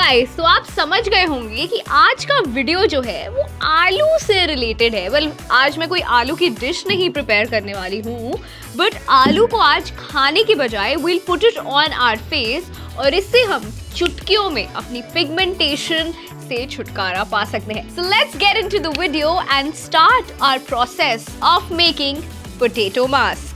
Guys, तो आप समझ गए होंगे कि आज का वीडियो जो है वो आलू से रिलेटेड है। आज मैं कोई आलू की डिश नहीं प्रिपेयर करने वाली हूँ, बट आलू को आज खाने के बजाय will put it on our face और इससे हम चुटकियों में अपनी पिगमेंटेशन से छुटकारा पा सकते हैं। So let's get into the video and start our process of making potato mask.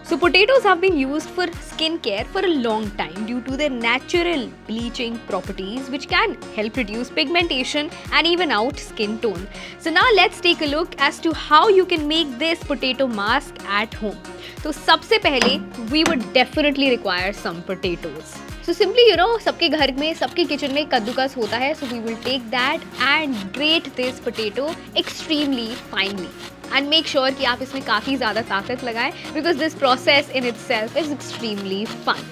So potatoes have been used for skincare for a long time due to their natural bleaching properties which can help reduce pigmentation and even out skin tone. So now let's take a look as to how you can make this potato mask at home. तो सबसे पहले we would definitely require some potatoes. So simply सबके घर में सबके kitchen में कद्दूकस होता है. So we will take that and grate this potato extremely finely. And make sure कि आप इसमें काफ़ी ज़्यादा ताकत लगाएं because this process in itself is extremely fun.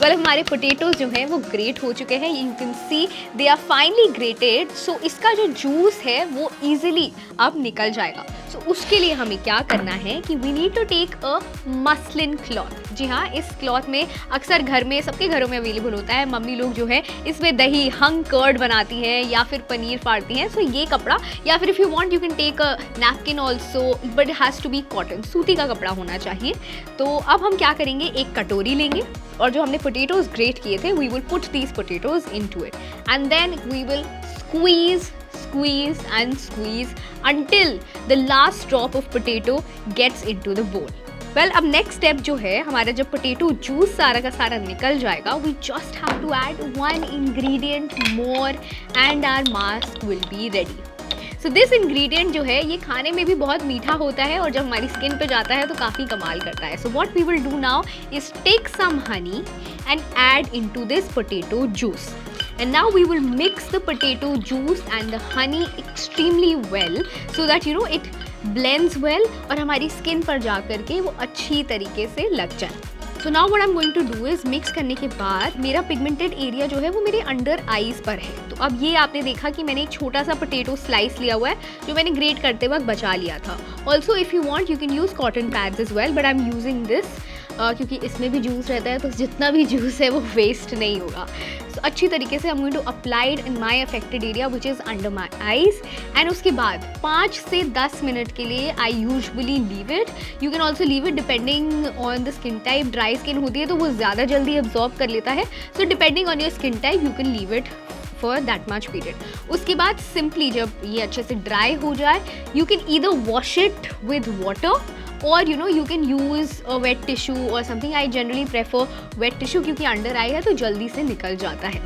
well, हमारे potatoes जो हैं वो ग्रेट हो चुके हैं. You can see they are finely grated. So इसका जो जूस है वो easily अब निकल जाएगा. So उसके लिए हमें क्या करना है कि we need to take a muslin cloth. जी हाँ, इस क्लॉथ में अक्सर घर में सबके घरों में अवेलेबल होता है. मम्मी लोग जो है इसमें दही हंग कर्ड बनाती है या फिर पनीर फाड़ती हैं. सो ये कपड़ा या फिर if you want you can take a napkin also, but it has to be cotton, सूती का कपड़ा होना चाहिए. तो अब हम क्या करेंगे, एक कटोरी लेंगे और जो हमने पोटैटोज ग्रेट किए थे we will put these potatoes into it and then we will squeeze and squeeze until the last drop of potato gets into the bowl. well, अब नेक्स्ट स्टेप जो है, हमारा जब पोटैटो जूस सारा का सारा निकल जाएगा, we just have to add one ingredient more and our mask will be ready. So this ingredient जो है ये खाने में भी बहुत मीठा होता है और जब हमारी स्किन पे जाता है तो काफ़ी कमाल करता है. So what we will do now is take some honey and add into this potato juice. And now we will mix the potato juice and the honey extremely well so that it blends well और हमारी skin पर जा कर के वो अच्छी तरीके से लग जाए. So now what I'm going to do is mix करने के बाद मेरा पिगमेंटेड एरिया जो है वो मेरे अंडर आईज पर है. तो अब ये आपने देखा कि मैंने एक छोटा सा पोटैटो स्लाइस लिया हुआ है जो मैंने ग्रेट करते वक्त बचा लिया था. Also if you want you can use cotton pads is well, but I am using this क्योंकि इसमें भी जूस रहता है तो जितना भी जूस है वो वेस्ट नहीं होगा. सो अच्छी तरीके से I am going to applied in my affected area which is under my eyes. And उसके बाद 5 से 10 मिनट के लिए I usually leave it. You can also leave it depending on the skin type. Dry skin होती है तो वो ज़्यादा जल्दी एब्जॉर्ब कर लेता है. So depending on your skin type you can leave it for that much period. उसके बाद सिंपली जब ये अच्छे से ड्राई हो जाए you can either wash it with water or you can use a wet tissue or something. I generally prefer wet tissue क्योंकि under आई है तो जल्दी से निकल जाता है.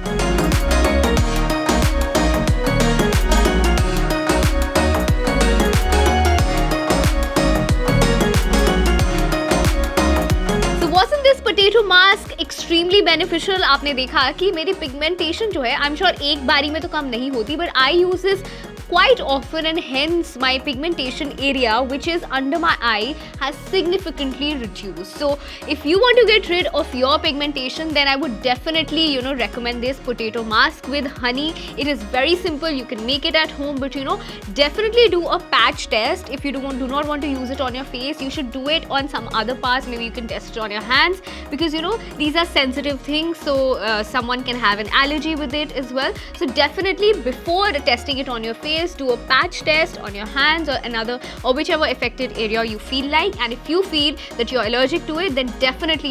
Wasn't this potato mask extremely beneficial? आपने देखा कि मेरी पिगमेंटेशन जो है, आई एम श्योर एक बारी में तो कम नहीं होती, but I use this quite often and hence my pigmentation area which is under my eye has significantly reduced. So if you want to get rid of your pigmentation, then I would definitely recommend this potato mask with honey. It is very simple, you can make it at home, but definitely do a patch test. If you do not want to use it on your face, you should do it on some other parts. Maybe you can test it on your hands because these are sensitive things, so someone can have an allergy with it as well. So definitely before testing it on your face, do a patch test on your hands or whichever affected area you feel like. And if you feel that you're allergic to it, then definitely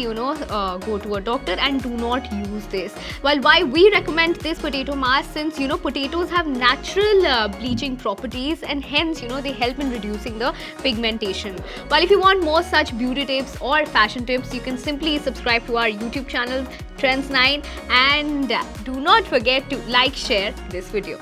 go to a doctor and do not use this. Well, why we recommend this potato mask, since potatoes have natural bleaching properties and hence they help in reducing the pigmentation. Well, if you want more such beauty tips or fashion tips, you can simply subscribe to our YouTube channel Trends 9 and do not forget to like, share this video.